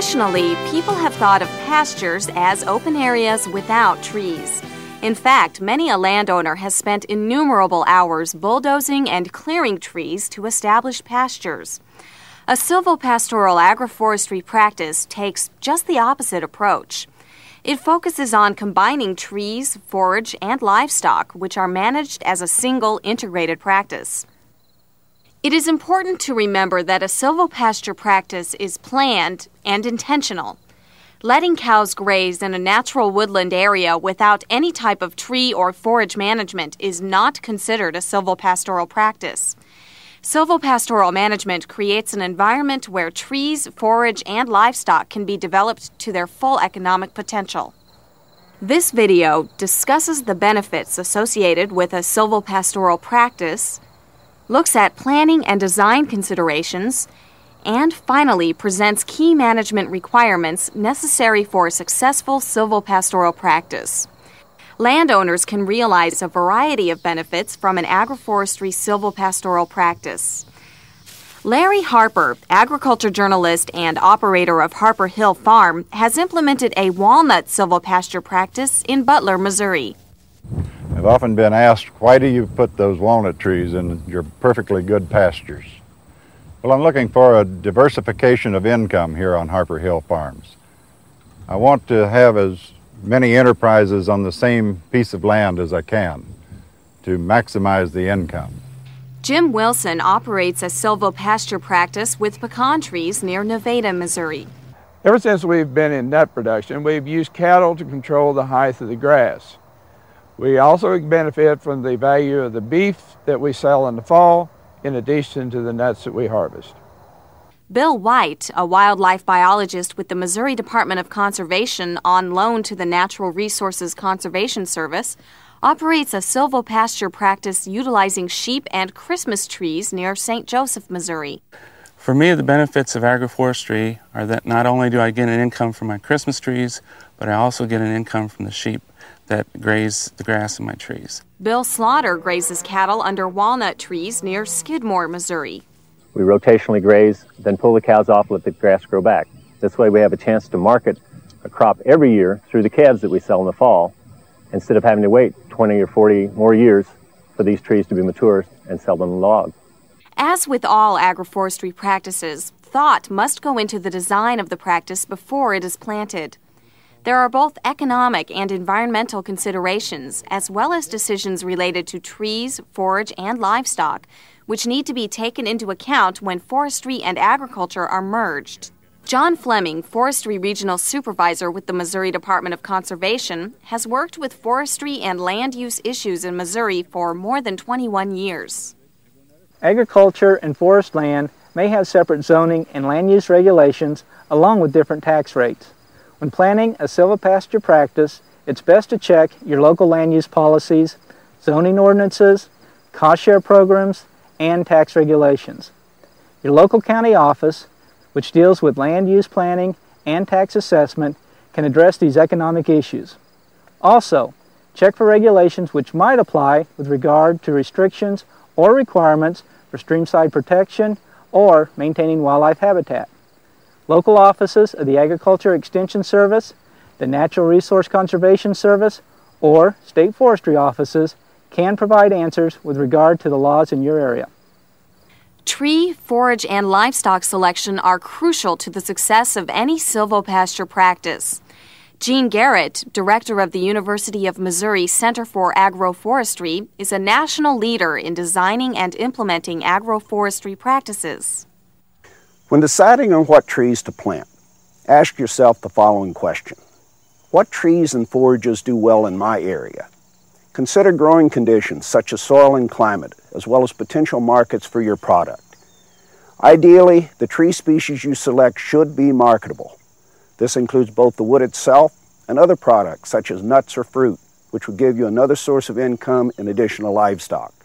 Traditionally, people have thought of pastures as open areas without trees. In fact, many a landowner has spent innumerable hours bulldozing and clearing trees to establish pastures. A silvopastoral agroforestry practice takes just the opposite approach. It focuses on combining trees, forage, and livestock, which are managed as a single integrated practice. It is important to remember that a silvopasture practice is planned and intentional. Letting cows graze in a natural woodland area without any type of tree or forage management is not considered a silvopastoral practice. Silvopastoral management creates an environment where trees, forage, and livestock can be developed to their full economic potential. This video discusses the benefits associated with a silvopastoral practice, looks at planning and design considerations, and finally presents key management requirements necessary for a successful silvopastoral practice. Landowners can realize a variety of benefits from an agroforestry silvopastoral practice. Larry Harper, agriculture journalist and operator of Harper Hill Farm, has implemented a walnut silvopasture practice in Butler, Missouri. I've often been asked, why do you put those walnut trees in your perfectly good pastures? Well, I'm looking for a diversification of income here on Harper Hill Farms. I want to have as many enterprises on the same piece of land as I can to maximize the income. Jim Wilson operates a silvopasture practice with pecan trees near Nevada, Missouri. Ever since we've been in nut production, we've used cattle to control the height of the grass. We also benefit from the value of the beef that we sell in the fall, in addition to the nuts that we harvest. Bill White, a wildlife biologist with the Missouri Department of Conservation on loan to the Natural Resources Conservation Service, operates a silvopasture practice utilizing sheep and Christmas trees near St. Joseph, Missouri. For me, the benefits of agroforestry are that not only do I get an income from my Christmas trees, but I also get an income from the sheep that graze the grass in my trees. Bill Slaughter grazes cattle under walnut trees near Skidmore, Missouri. We rotationally graze, then pull the cows off, let the grass grow back. This way we have a chance to market a crop every year through the calves that we sell in the fall, instead of having to wait 20 or 40 more years for these trees to be mature and sell them log. As with all agroforestry practices, thought must go into the design of the practice before it is planted. There are both economic and environmental considerations, as well as decisions related to trees, forage, and livestock, which need to be taken into account when forestry and agriculture are merged. John Fleming, Forestry Regional Supervisor with the Missouri Department of Conservation, has worked with forestry and land use issues in Missouri for more than 21 years. Agriculture and forest land may have separate zoning and land use regulations along with different tax rates. When planning a silvopasture practice, it's best to check your local land use policies, zoning ordinances, cost share programs, and tax regulations. Your local county office, which deals with land use planning and tax assessment, can address these economic issues. Also, check for regulations which might apply with regard to restrictions or requirements for streamside protection or maintaining wildlife habitat. Local offices of the Agriculture Extension Service, the Natural Resource Conservation Service, or state forestry offices can provide answers with regard to the laws in your area. Tree, forage, and livestock selection are crucial to the success of any silvopasture practice. Gene Garrett, director of the University of Missouri Center for Agroforestry, is a national leader in designing and implementing agroforestry practices. When deciding on what trees to plant, ask yourself the following question. What trees and forages do well in my area? Consider growing conditions such as soil and climate, as well as potential markets for your product. Ideally, the tree species you select should be marketable. This includes both the wood itself and other products such as nuts or fruit, which will give you another source of income in addition to livestock.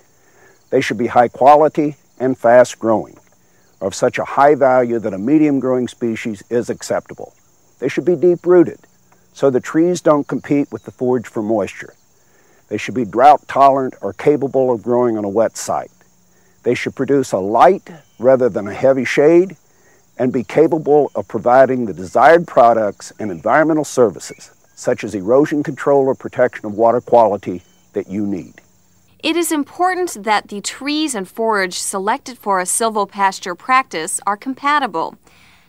They should be high quality and fast growing, or of such a high value that a medium growing species is acceptable. They should be deep rooted, so the trees don't compete with the forage for moisture. They should be drought tolerant or capable of growing on a wet site. They should produce a light rather than a heavy shade, and be capable of providing the desired products and environmental services, such as erosion control or protection of water quality, that you need. It is important that the trees and forage selected for a silvopasture practice are compatible.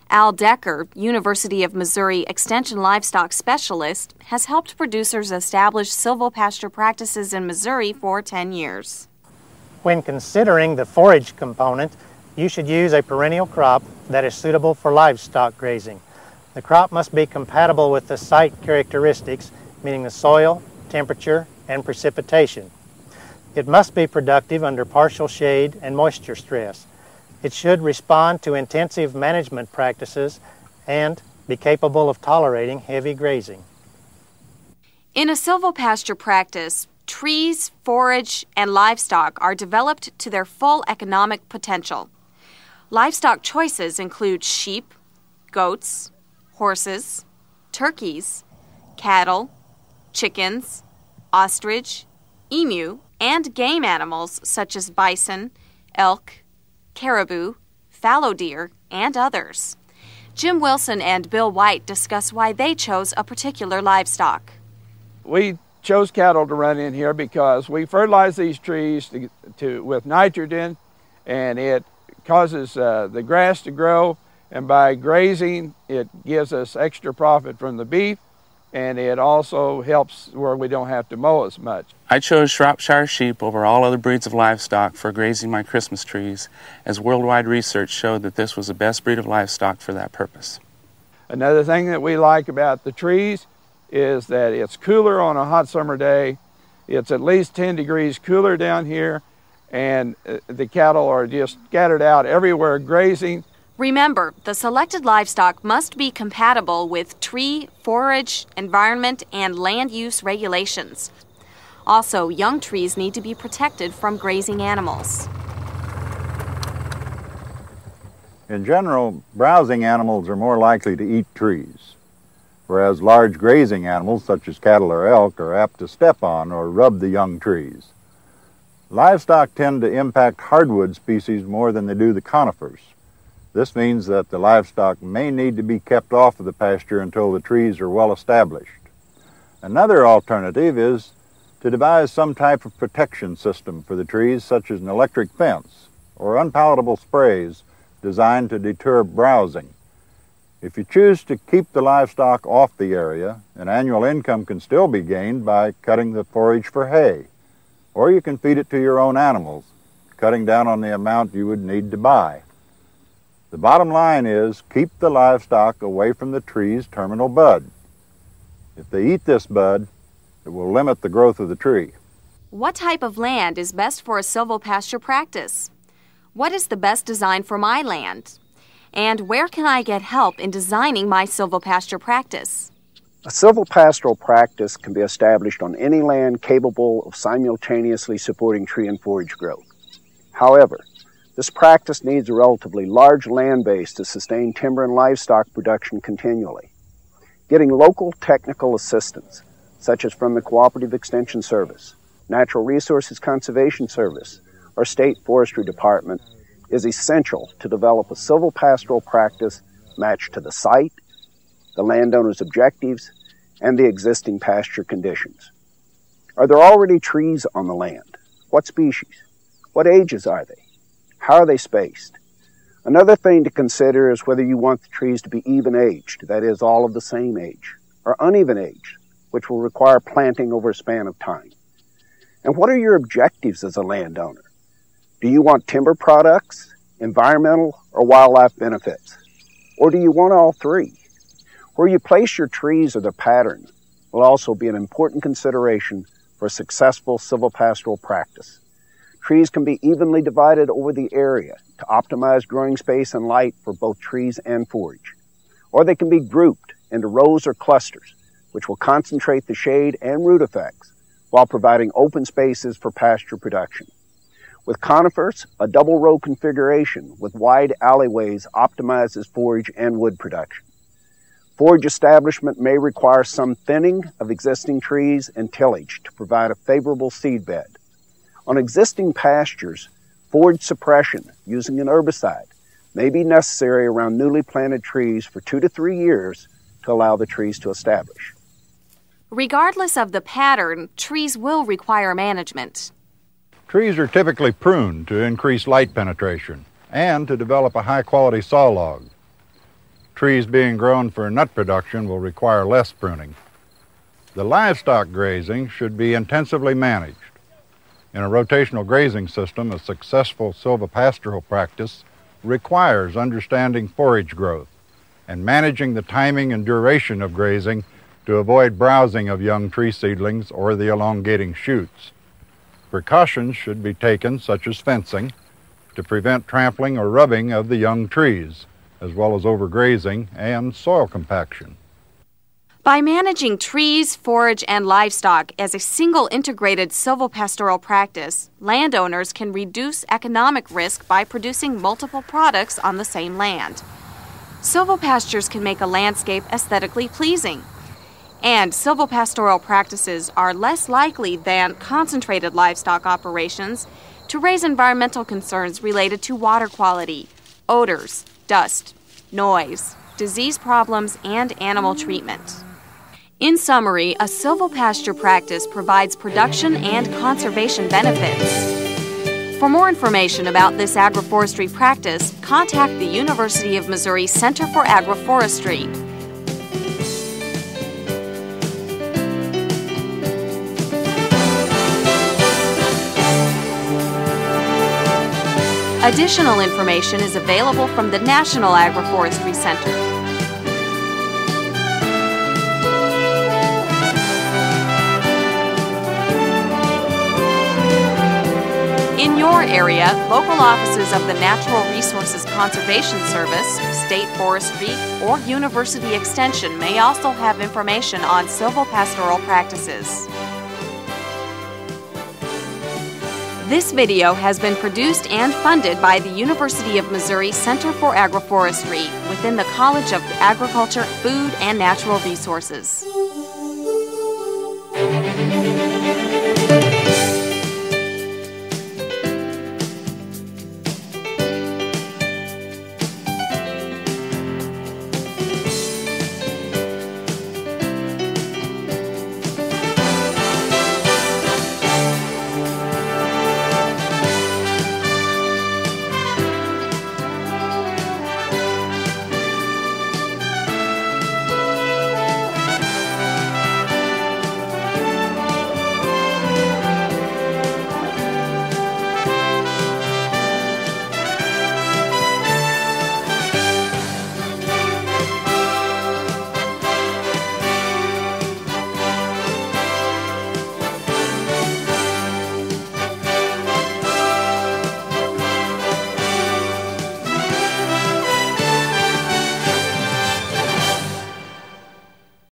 Al Decker, University of Missouri Extension Livestock Specialist, has helped producers establish silvopasture practices in Missouri for 10 years. When considering the forage component, you should use a perennial crop that is suitable for livestock grazing. The crop must be compatible with the site characteristics, meaning the soil, temperature, and precipitation. It must be productive under partial shade and moisture stress. It should respond to intensive management practices and be capable of tolerating heavy grazing. In a silvopasture practice, trees, forage, and livestock are developed to their full economic potential. Livestock choices include sheep, goats, horses, turkeys, cattle, chickens, ostrich, emu, and game animals such as bison, elk, caribou, fallow deer, and others. Jim Wilson and Bill White discuss why they chose a particular livestock. We chose cattle to run in here because we fertilize these trees with nitrogen, and it causes the grass to grow, and by grazing it gives us extra profit from the beef, and it also helps where we don't have to mow as much. I chose Shropshire sheep over all other breeds of livestock for grazing my Christmas trees, as worldwide research showed that this was the best breed of livestock for that purpose. Another thing that we like about the trees is that it's cooler on a hot summer day. It's at least 10 degrees cooler down here, and the cattle are just scattered out everywhere grazing. Remember, the selected livestock must be compatible with tree, forage, environment, and land use regulations. Also, young trees need to be protected from grazing animals. In general, browsing animals are more likely to eat trees, whereas large grazing animals such as cattle or elk are apt to step on or rub the young trees. Livestock tend to impact hardwood species more than they do the conifers. This means that the livestock may need to be kept off of the pasture until the trees are well established. Another alternative is to devise some type of protection system for the trees, such as an electric fence or unpalatable sprays designed to deter browsing. If you choose to keep the livestock off the area, an annual income can still be gained by cutting the forage for hay, or you can feed it to your own animals, cutting down on the amount you would need to buy. The bottom line is keep the livestock away from the tree's terminal bud. If they eat this bud, it will limit the growth of the tree. What type of land is best for a silvopasture practice? What is the best design for my land? And where can I get help in designing my silvopasture practice? A silvopastoral practice can be established on any land capable of simultaneously supporting tree and forage growth. However, this practice needs a relatively large land base to sustain timber and livestock production continually. Getting local technical assistance, such as from the Cooperative Extension Service, Natural Resources Conservation Service, or State Forestry Department, is essential to develop a silvopastoral practice matched to the site, the landowner's objectives, and the existing pasture conditions. Are there already trees on the land? What species? What ages are they? How are they spaced? Another thing to consider is whether you want the trees to be even-aged, that is, all of the same age, or uneven-aged, which will require planting over a span of time. And what are your objectives as a landowner? Do you want timber products, environmental, or wildlife benefits? Or do you want all three? Where you place your trees or their pattern will also be an important consideration for a successful silvopastoral practice. Trees can be evenly divided over the area to optimize growing space and light for both trees and forage. Or they can be grouped into rows or clusters, which will concentrate the shade and root effects while providing open spaces for pasture production. With conifers, a double row configuration with wide alleyways optimizes forage and wood production. Forage establishment may require some thinning of existing trees and tillage to provide a favorable seed bed. On existing pastures, forage suppression using an herbicide may be necessary around newly planted trees for 2 to 3 years to allow the trees to establish. Regardless of the pattern, trees will require management. Trees are typically pruned to increase light penetration and to develop a high-quality saw log. Trees being grown for nut production will require less pruning. The livestock grazing should be intensively managed. In a rotational grazing system, a successful silvopastoral practice requires understanding forage growth and managing the timing and duration of grazing to avoid browsing of young tree seedlings or the elongating shoots. Precautions should be taken, such as fencing, to prevent trampling or rubbing of the young trees, as well as overgrazing and soil compaction. By managing trees, forage, and livestock as a single integrated silvopastoral practice, landowners can reduce economic risk by producing multiple products on the same land. Silvopastures can make a landscape aesthetically pleasing, and silvopastoral practices are less likely than concentrated livestock operations to raise environmental concerns related to water quality, odors, dust, noise, disease problems, and animal treatment. In summary, a silvopasture practice provides production and conservation benefits. For more information about this agroforestry practice, contact the University of Missouri Center for Agroforestry. Additional information is available from the National Agroforestry Center. In your area, local offices of the Natural Resources Conservation Service, State Forestry, or University Extension may also have information on silvopastoral practices. This video has been produced and funded by the University of Missouri Center for Agroforestry within the College of Agriculture, Food, and Natural Resources.